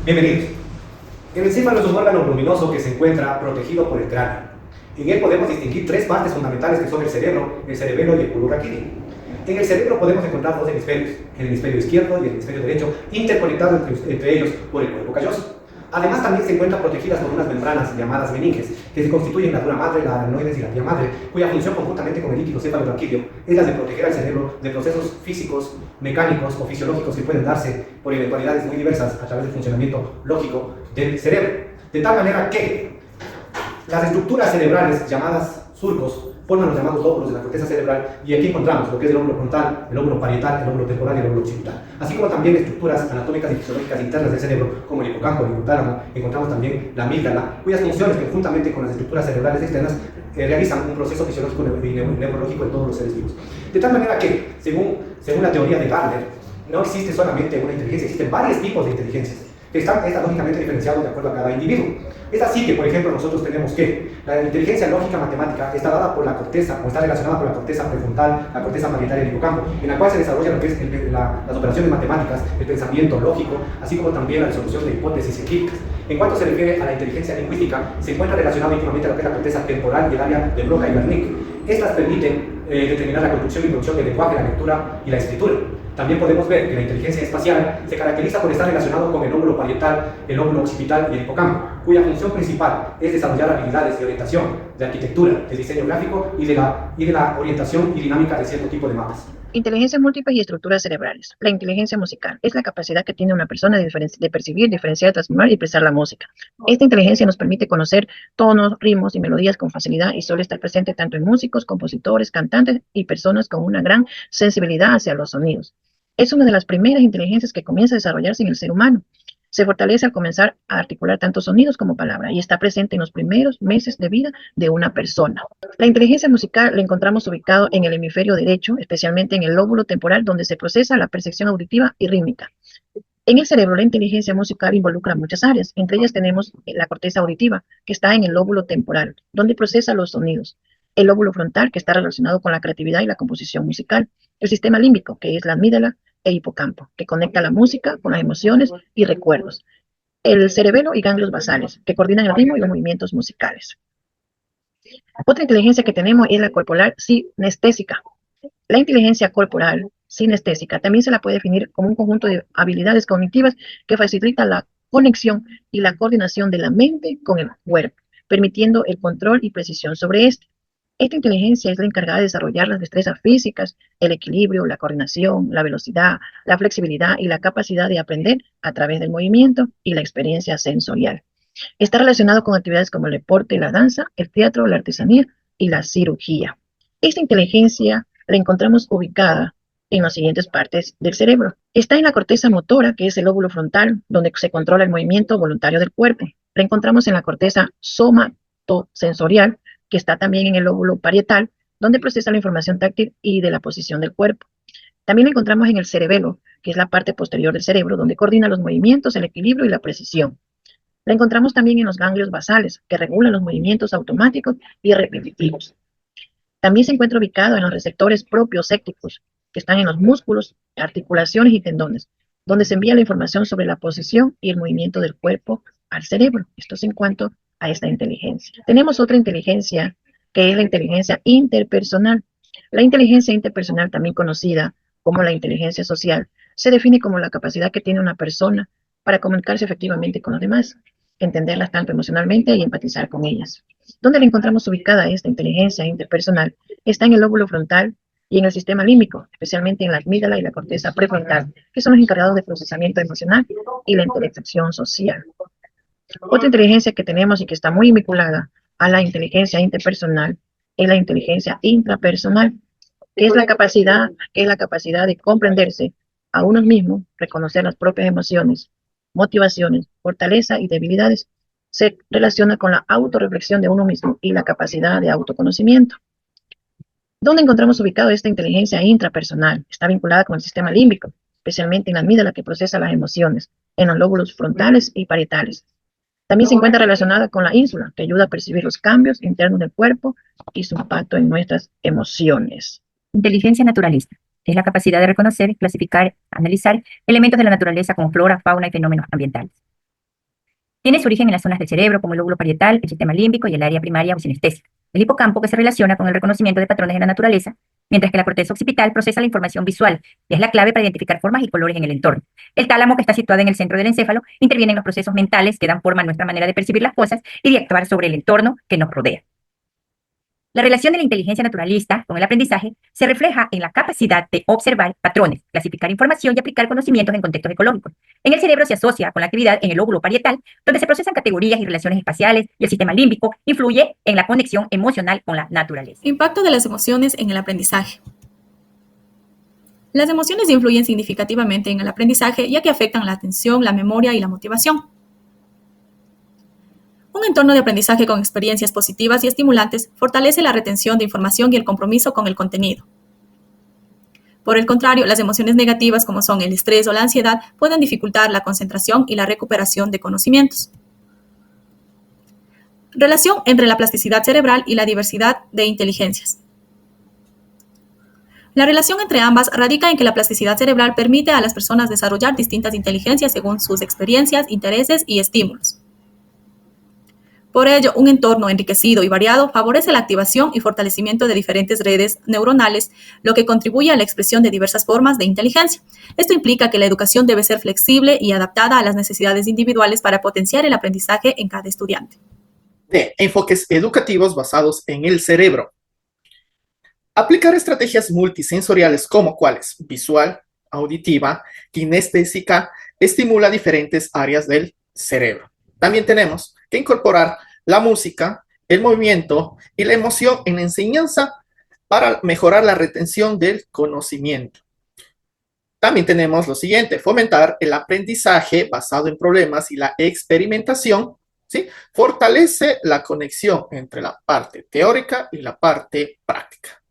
Bienvenidos. El encéfalo es un órgano luminoso que se encuentra protegido por el cráneo. En él podemos distinguir tres partes fundamentales que son el cerebro, el cerebelo y el bulbo raquídeo. En el cerebro podemos encontrar dos hemisferios, el hemisferio izquierdo y el hemisferio derecho, interconectados entre ellos por el cuerpo calloso. Además, también se encuentran protegidas por unas membranas llamadas meninges, que se constituyen la dura madre, la aranoides y la vía madre, cuya función conjuntamente con el líquido cefalorraquídeo es la de proteger al cerebro de procesos físicos, mecánicos o fisiológicos que pueden darse por eventualidades muy diversas a través del funcionamiento lógico del cerebro. De tal manera que las estructuras cerebrales llamadas surcos forman los llamados lóbulos de la corteza cerebral, y aquí encontramos lo que es el lóbulo frontal, el lóbulo parietal, el lóbulo temporal y el lóbulo occipital. Así como también estructuras anatómicas y fisiológicas internas del cerebro, como el hipocampo, el hipotálamo, encontramos también la amígdala, cuyas funciones, conjuntamente con las estructuras cerebrales externas, realizan un proceso fisiológico y neurológico en todos los seres vivos. De tal manera que, según la teoría de Gardner, no existe solamente una inteligencia, existen varios tipos de inteligencias, que están lógicamente diferenciados de acuerdo a cada individuo. Es así que, por ejemplo, nosotros tenemos que la inteligencia lógica matemática está dada por la corteza, o está relacionada por la corteza prefrontal, la corteza parietal y el hipocampo, en la cual se desarrolla lo que es las operaciones matemáticas, el pensamiento lógico, así como también la resolución de hipótesis científicas. En cuanto se refiere a la inteligencia lingüística, se encuentra relacionada íntimamente a lo que es la corteza temporal y el área de Broca y Wernicke. Estas permiten determinar la construcción y producción del lenguaje, la lectura y la escritura. También podemos ver que la inteligencia espacial se caracteriza por estar relacionado con el lóbulo parietal, el lóbulo occipital y el hipocampo, cuya función principal es desarrollar habilidades de orientación, de arquitectura, de diseño gráfico y de la orientación y dinámica de cierto tipo de mapas. Inteligencias múltiples y estructuras cerebrales. La inteligencia musical es la capacidad que tiene una persona de percibir, diferenciar, transformar y expresar la música. Esta inteligencia nos permite conocer tonos, ritmos y melodías con facilidad y suele estar presente tanto en músicos, compositores, cantantes y personas con una gran sensibilidad hacia los sonidos. Es una de las primeras inteligencias que comienza a desarrollarse en el ser humano. Se fortalece al comenzar a articular tanto sonidos como palabras y está presente en los primeros meses de vida de una persona. La inteligencia musical la encontramos ubicado en el hemisferio derecho, especialmente en el lóbulo temporal, donde se procesa la percepción auditiva y rítmica. En el cerebro, la inteligencia musical involucra muchas áreas. Entre ellas tenemos la corteza auditiva, que está en el lóbulo temporal, donde procesa los sonidos. El lóbulo frontal, que está relacionado con la creatividad y la composición musical. El sistema límbico, que es la amígdala e hipocampo, que conecta la música con las emociones y recuerdos. El cerebelo y ganglios basales, que coordinan el ritmo y los movimientos musicales. Otra inteligencia que tenemos es la corporal sinestésica. La inteligencia corporal sinestésica también se la puede definir como un conjunto de habilidades cognitivas que facilitan la conexión y la coordinación de la mente con el cuerpo, permitiendo el control y precisión sobre este. Esta inteligencia es la encargada de desarrollar las destrezas físicas, el equilibrio, la coordinación, la velocidad, la flexibilidad y la capacidad de aprender a través del movimiento y la experiencia sensorial. Está relacionado con actividades como el deporte, la danza, el teatro, la artesanía y la cirugía. Esta inteligencia la encontramos ubicada en las siguientes partes del cerebro. Está en la corteza motora, que es el lóbulo frontal, donde se controla el movimiento voluntario del cuerpo. La encontramos en la corteza somatosensorial, que está también en el lóbulo parietal, donde procesa la información táctil y de la posición del cuerpo. También la encontramos en el cerebelo, que es la parte posterior del cerebro, donde coordina los movimientos, el equilibrio y la precisión. La encontramos también en los ganglios basales, que regulan los movimientos automáticos y repetitivos. También se encuentra ubicado en los receptores propiosépticos, que están en los músculos, articulaciones y tendones, donde se envía la información sobre la posición y el movimiento del cuerpo al cerebro. Esto es en cuanto a esta inteligencia. Tenemos otra inteligencia, que es la inteligencia interpersonal. La inteligencia interpersonal, también conocida como la inteligencia social, se define como la capacidad que tiene una persona para comunicarse efectivamente con los demás, entenderlas tanto emocionalmente y empatizar con ellas. ¿Dónde la encontramos ubicada esta inteligencia interpersonal? Está en el lóbulo frontal y en el sistema límbico, especialmente en la amígdala y la corteza prefrontal, que son los encargados del procesamiento emocional y la interacción social. Otra inteligencia que tenemos y que está muy vinculada a la inteligencia interpersonal es la inteligencia intrapersonal, que es la capacidad de comprenderse a uno mismo, reconocer las propias emociones, motivaciones, fortaleza y debilidades. Se relaciona con la autorreflexión de uno mismo y la capacidad de autoconocimiento. ¿Dónde encontramos ubicado esta inteligencia intrapersonal? Está vinculada con el sistema límbico, especialmente en la amígdala que procesa las emociones, en los lóbulos frontales y parietales. También se encuentra relacionada con la ínsula, que ayuda a percibir los cambios internos del cuerpo y su impacto en nuestras emociones. Inteligencia naturalista es la capacidad de reconocer, clasificar, analizar elementos de la naturaleza como flora, fauna y fenómenos ambientales. Tiene su origen en las zonas del cerebro como el lóbulo parietal, el sistema límbico y el área primaria o sinestésica. El hipocampo, que se relaciona con el reconocimiento de patrones en la naturaleza, mientras que la corteza occipital procesa la información visual y es la clave para identificar formas y colores en el entorno. El tálamo, que está situado en el centro del encéfalo, interviene en los procesos mentales que dan forma a nuestra manera de percibir las cosas y de actuar sobre el entorno que nos rodea. La relación de la inteligencia naturalista con el aprendizaje se refleja en la capacidad de observar patrones, clasificar información y aplicar conocimientos en contextos ecológicos. En el cerebro se asocia con la actividad en el lóbulo parietal, donde se procesan categorías y relaciones espaciales, y el sistema límbico influye en la conexión emocional con la naturaleza. Impacto de las emociones en el aprendizaje. Las emociones influyen significativamente en el aprendizaje, ya que afectan la atención, la memoria y la motivación. Un entorno de aprendizaje con experiencias positivas y estimulantes fortalece la retención de información y el compromiso con el contenido. Por el contrario, las emociones negativas, como son el estrés o la ansiedad, pueden dificultar la concentración y la recuperación de conocimientos. Relación entre la plasticidad cerebral y la diversidad de inteligencias. La relación entre ambas radica en que la plasticidad cerebral permite a las personas desarrollar distintas inteligencias según sus experiencias, intereses y estímulos. Por ello, un entorno enriquecido y variado favorece la activación y fortalecimiento de diferentes redes neuronales, lo que contribuye a la expresión de diversas formas de inteligencia. Esto implica que la educación debe ser flexible y adaptada a las necesidades individuales para potenciar el aprendizaje en cada estudiante. De enfoques educativos basados en el cerebro. Aplicar estrategias multisensoriales como cuáles: visual, auditiva, kinestésica, estimula diferentes áreas del cerebro. También tenemos que incorporar la música, el movimiento y la emoción en la enseñanza para mejorar la retención del conocimiento. También tenemos lo siguiente: fomentar el aprendizaje basado en problemas y la experimentación, ¿sí? Fortalece la conexión entre la parte teórica y la parte práctica.